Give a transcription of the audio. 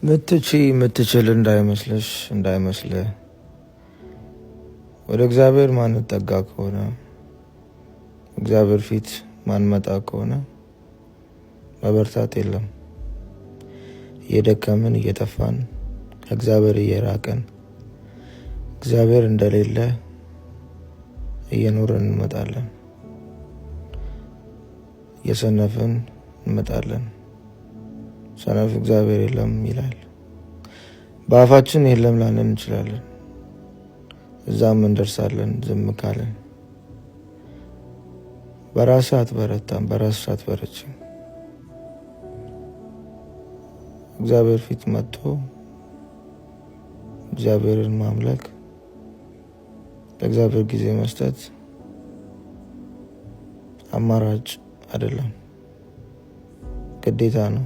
ምትችል እንዳይመስልህ ወደ እግዚአብሔር ማንጠጋ ከሆነ እግዚአብሔር ፊት ማንመጣ ከሆነ መበርታት የለም። እየደከምን እየጠፋን ከእግዚአብሔር እየራቀን እግዚአብሔር እንደሌለ እየኖርን እንመጣለን። እየሰነፍን እንመጣለን። ሰነፍ እግዚአብሔር የለም ይላል። በአፋችን የለም ላንን እንችላለን። እዛም እንደርሳለን ዝም ካለን። በራስህ አትበረታም፣ በራስህ አትበረችም። እግዚአብሔር ፊት መጥቶ እግዚአብሔርን ማምለክ፣ ለእግዚአብሔር ጊዜ መስጠት አማራጭ አይደለም፣ ግዴታ ነው።